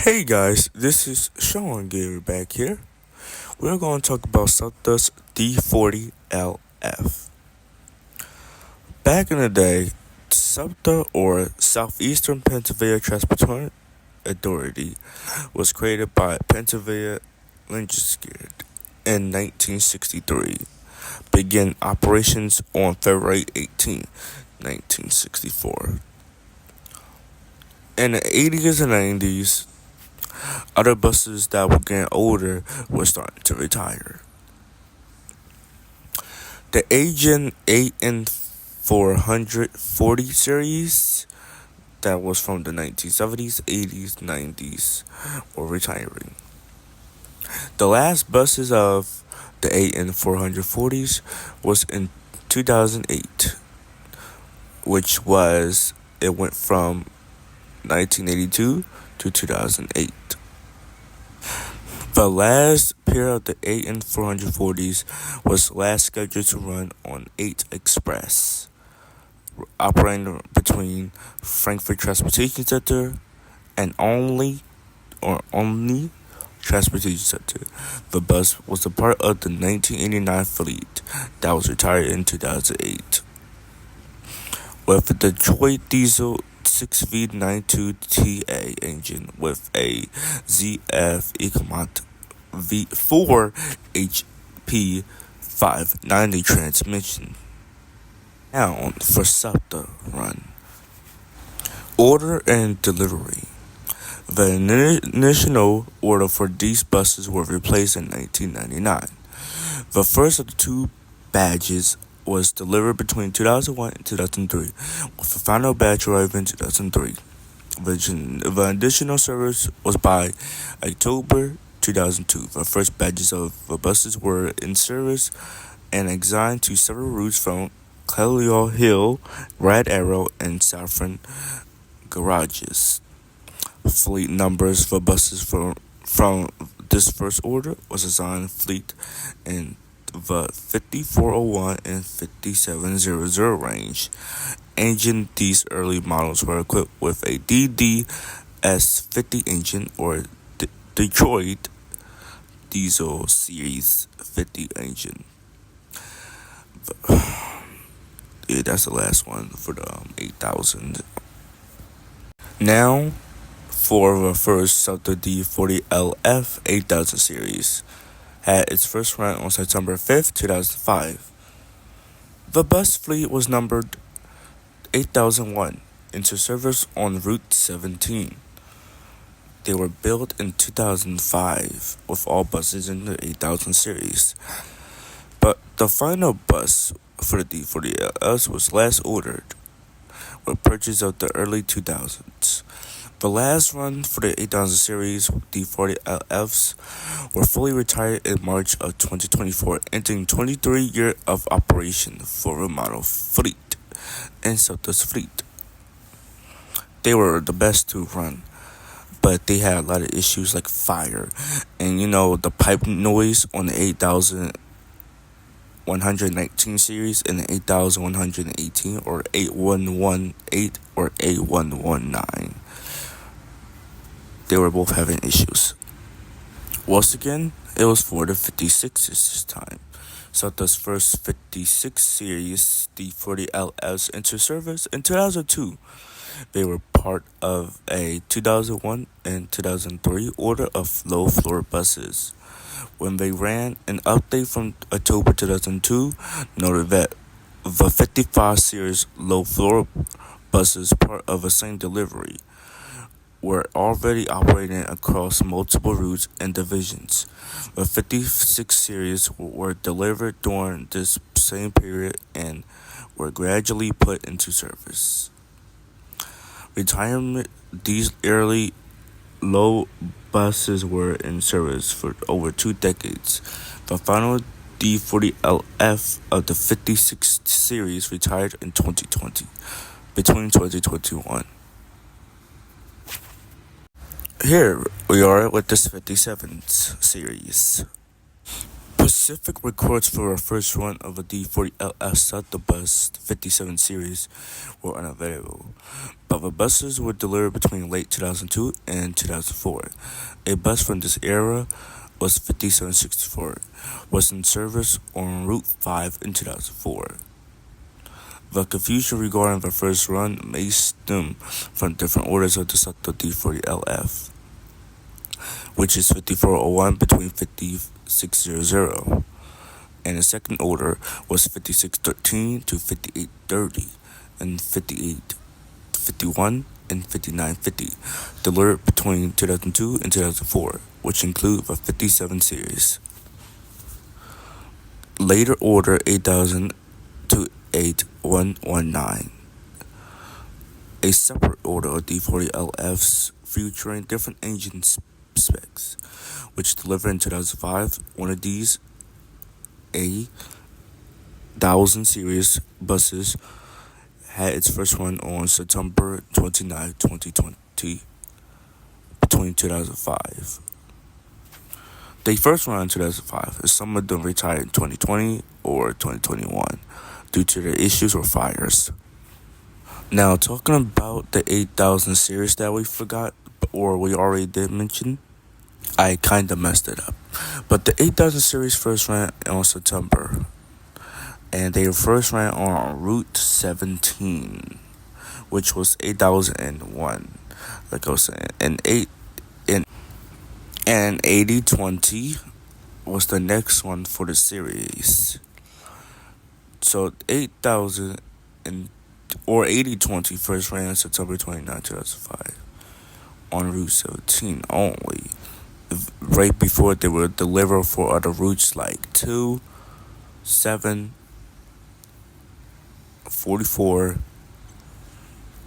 Hey guys, this is Sean Gary back here. We're going to talk about Septa's D40LF. Back in the day, Septa, or Southeastern Pennsylvania Transportation Authority, was created by Pennsylvania legislature in 1963. Began operations on February 18, 1964. In the 80s and 90s, other buses that were getting older were starting to retire. The AN440 series that was from the 1970s, 80s, 90s were retiring. The last buses of the AN440s was in 2008, it went from 1982 to 2008. The last pair of the AN440s was last scheduled to run on 8 Express, operating between Frankfurt Transportation Center and only Transportation Center. The bus was a part of the 1989 fleet that was retired in 2008. With the Detroit diesel 6V92TA engine with a ZF Ecomont V4 HP 590 transmission. Now for Septa run. Order and delivery. The initial order for these buses were replaced in 1999. The first of the two badges was delivered between 2001 and 2003, with the final batch arriving in 2003. The additional service was by October 2002. The first batches of the buses were in service and assigned to several routes from Cleo Hill, Red Arrow, and Saffron garages. Fleet numbers for buses from this first order was assigned fleet in the 5401 and 5700 range. These early models were equipped with a DDS50 engine or Detroit Diesel Series 50 engine. Yeah, that's the last one for the 8000. Now, for the first Septa D40LF 8000 series, had its first run on September 5th, 2005. The bus fleet was numbered 8001 into service on Route 17. They were built in 2005 with all buses in the 8000 series. But the final bus for the D40LF was last ordered with purchase of the early 2000s. The last run for the 8000 series D40LFs were fully retired in March of 2024, ending 23 years of operation for the model fleet and Septa's fleet. They were the best to run, but they had a lot of issues like fire and the pipe noise on the 8119 series and the 8118 or 8118 or 8119. They were both having issues. Once again, it was for the 56s this time. Septa's first 56 series D40LFs entered service in 2002. They were part of a 2001 and 2003 order of low-floor buses. When they ran, an update from October 2002 noted that the 55 series low-floor buses, part of the same delivery, were already operating across multiple routes and divisions. The 56 series were delivered during this same period and were gradually put into service. Retirement. These early low buses were in service for over 2 decades. The final D40LF of the 56 series retired in 2020, between 2021. Here we are with this 57 series. Specific records for a first run of a D40LF Septa Bus 57 series were unavailable, but the buses were delivered between late 2002 and 2004. A bus from this era was 5764, was in service on Route 5 in 2004. The confusion regarding the first run may stem from different orders of the Septa D40LF, which is 5401 between 5600, and the second order was 5613 to 5830 and 5851 and 5950, delivered between 2002 and 2004, which include the 57 series. Later order 8000 to 8119. A separate order of D40LFs featuring different engine specs, which delivered in 2005. One of these, a 1000 series buses, had its first run on September 29, 2020, between 2005. They first ran in 2005, and some of them retired in 2020 or 2021 due to their issues or fires. Now, talking about the 8000 series that we forgot, or we already did mention, I kinda messed it up. But the 8000 series first ran on September, and they first ran on Route 17, which was 8001, like I was saying, and 8020 was the next one for the series. So 8000 or 8020 first ran September 29, 2005 on Route 17 only, right before they were delivered for other routes like 2, 7, 44,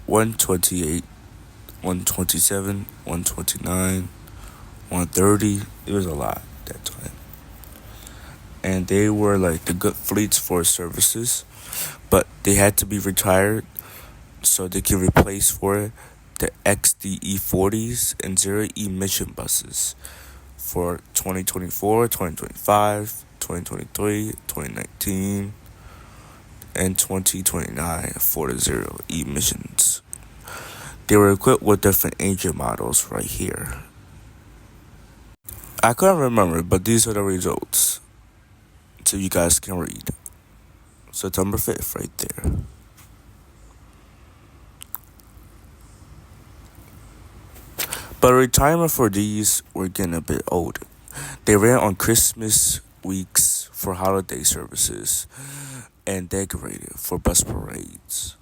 128, 127, 129, 130. It was a lot that time. And they were like the good fleets for services, but they had to be retired so they can replace for the XDE40s and zero emission buses for 2024, 2025, 2023, 2019, and 2029 for the zero emissions. They were equipped with different engine models right here. I couldn't remember, but these are the results, so you guys can read. September 5th right there. But retirement for these were getting a bit old. They ran on Christmas weeks for holiday services and decorated for bus parades.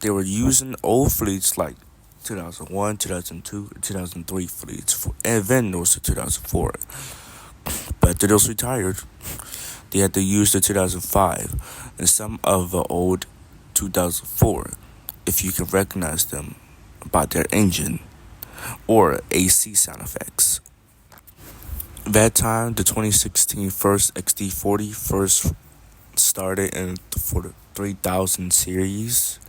They were using old fleets like 2001, 2002, 2003 fleets, and then those to 2004. But after those retired, they had to use the 2005 and some of the old 2004, if you can recognize them by their engine or AC sound effects. That time, the 2016 first XD40 first started for the 3000 series,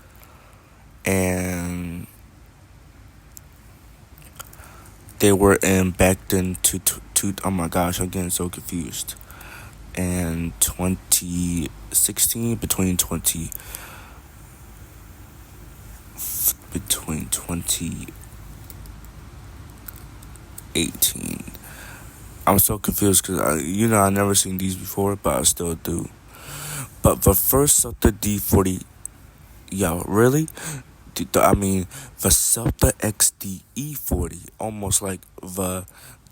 and they were in back then to oh my gosh, I'm getting so confused. And 2016 between 2018. I'm so confused because I never seen these before, but I still do. But the first of the D40, really? The Septa XDE40, almost like the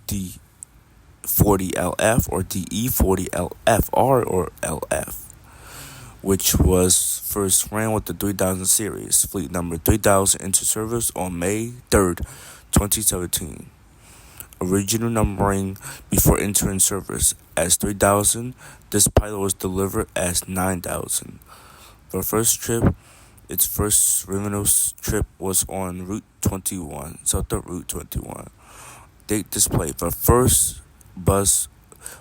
D40LF or DE40LFR or LF, which was first ran with the 3000 series, fleet number 3000 into service on May 3rd, 2017. Original numbering before entering service as 3000, this pilot was delivered as 9000. The first trip, its first revenue trip was on Route 21, Septa Route 21. Date display. The first bus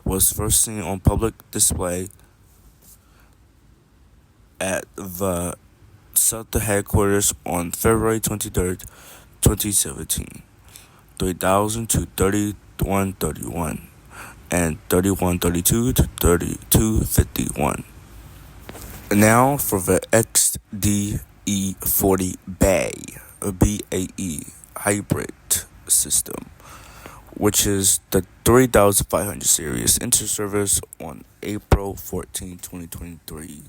was first seen on public display at the Septa headquarters on February 23rd, 2017. 3000 to 3131. and 3132 to 3251. Now for the XDE40 BAE hybrid system, which is the 3500 series, entered service on April 14, 2023.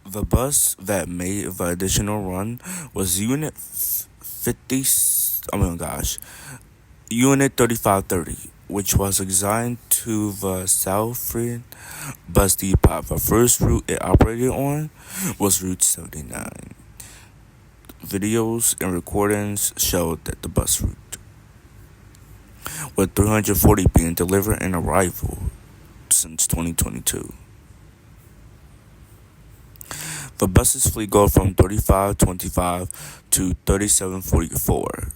The bus that made the additional run was Unit 50. Unit 3530, which was assigned to the Southfield Bus Depot. The first route it operated on was Route 79. Videos and recordings showed that the bus route, with 340 being delivered and arrival since 2022. The buses fleet go from 3525 to 3744.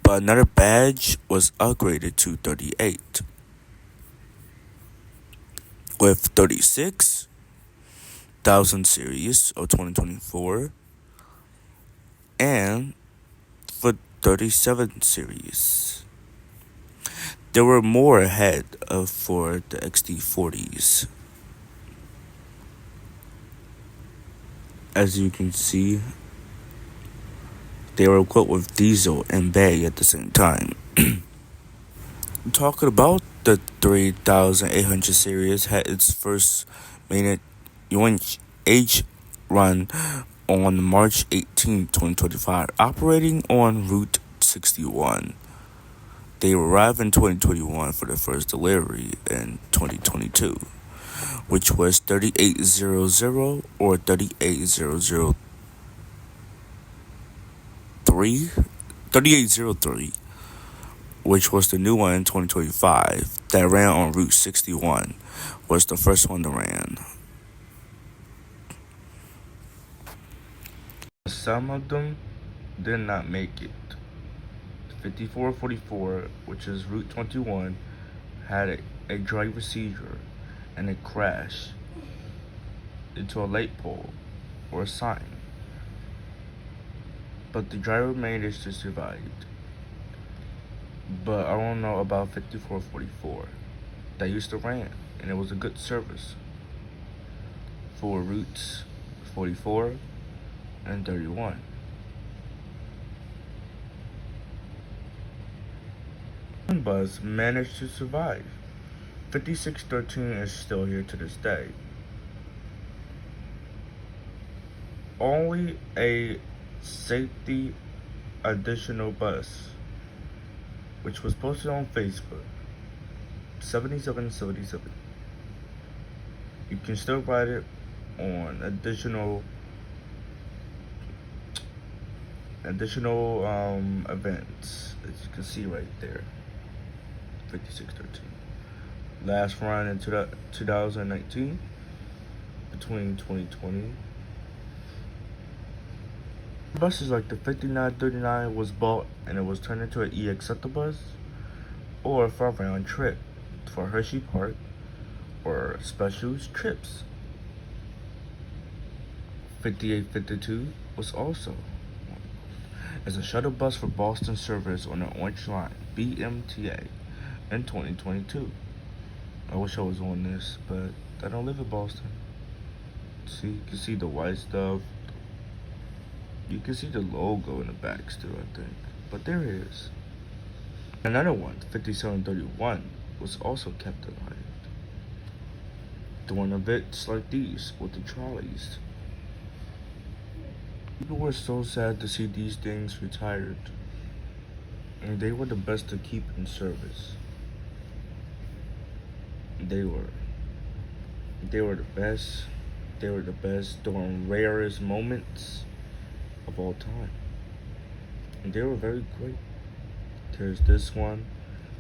But another badge was upgraded to 38, with 36,000 series of 2024 and for 37 series. There were more ahead for the XD40s. As you can see, they were equipped with diesel and bay at the same time. Talking about the 3800 series, had its first main UNH run on March 18, 2025, operating on Route 61. They arrived in 2021 for the first delivery in 2022, which was 3800 or 3803, which was the new one in 2025 that ran on Route 61, was the first one to ran. Some of them did not make it. 5444, which is Route 21, had a driver seizure and it crashed into a light pole or a sign. But the driver managed to survive. But I don't know about 5444. That used to ran, and it was a good service for routes 44 and 31. One bus managed to survive. 5613 is still here to this day. Only a safety additional bus, which was posted on Facebook, 7777. You can still ride it on additional events, as you can see right there. 5613. Last run in 2019, between 2020. Buses like the 5939 was bought and it was turned into an EX bus, or for a round trip for Hershey Park or special trips. 5852 was also as a shuttle bus for Boston service on the Orange Line, BMTA, in 2022. I wish I was on this, but I don't live in Boston. See, you can see the white stuff. You can see the logo in the back still, I think. But there it is. Another one, 5731, was also kept alive, doing events like these with the trolleys. People were so sad to see these things retired, and they were the best to keep in service. They were the best. They were the best during rarest moments of all time, and they were very great. There's this one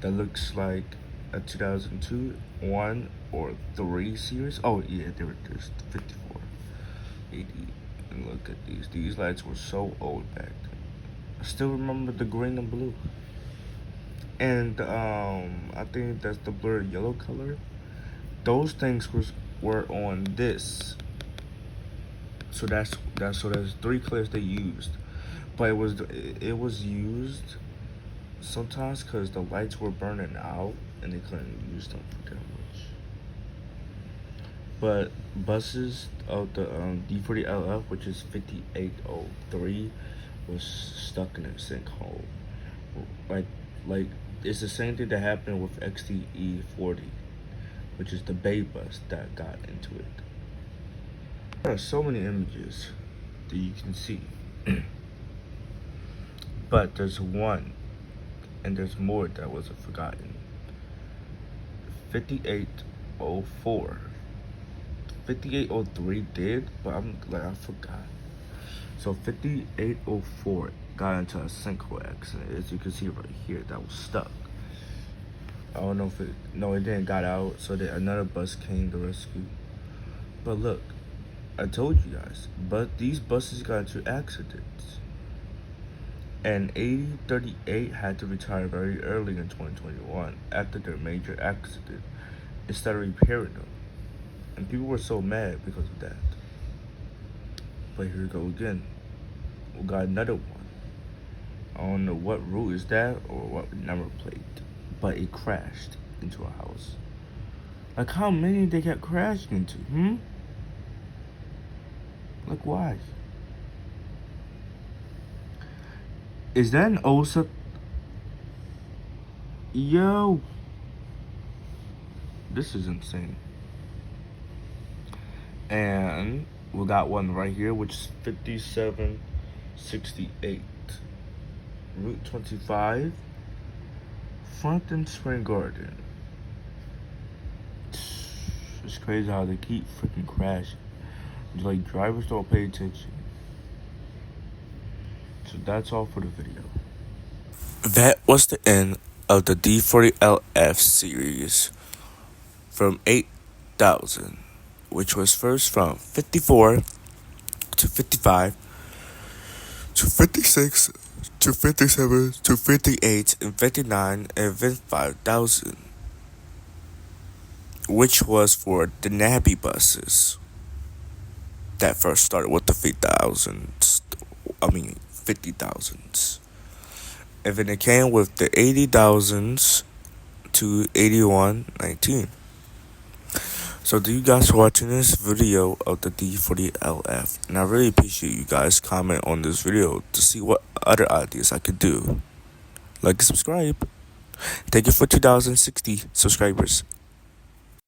that looks like a 2002 1 or 3 series. Oh yeah, there's 54 80. And look at these lights were so old back then. I still remember the green and blue, and I think that's the blurred yellow color. Those things were on this. So that's 3 colors they used, but it was used sometimes because the lights were burning out and they couldn't use them for that much. But buses of the D40LF, which is 5803, was stuck in a sinkhole. Like, like it's the same thing that happened with XDE40, which is the Bay bus that got into it. There are so many images that you can see, but there's one, and there's more that wasn't forgotten. 5804. 5803 did, but I forgot. So 5804 got into a sinkhole accident, as you can see right here, that was stuck. I don't know if it didn't got out, so then another bus came to rescue. But look, I told you guys, but these buses got into accidents. And 8038 had to retire very early in 2021 after their major accident instead of repairing them. And people were so mad because of that. But here we go again. We got another one. I don't know what route is that or what number plate, but it crashed into a house. Like, how many they kept crashing into? Like, why? Is that an OSA? Yo, this is insane. And we got one right here, which is 5768. Route 25, Front Spring Garden. It's crazy how they keep freaking crashing. Like, drivers don't pay attention. So that's all for the video. That was the end of the D40LF series from 8,000, which was first from 54 to 55 to 56 to 57 to 58 and 59 and then 5,000, which was for the Nabi buses that first started with the 50,000s. And then it came with the 80,000s to 8119. So thank you guys for watching this video of the D40LF, and I really appreciate you guys comment on this video to see what other ideas I could do. Like and subscribe. Thank you for 2,060 subscribers.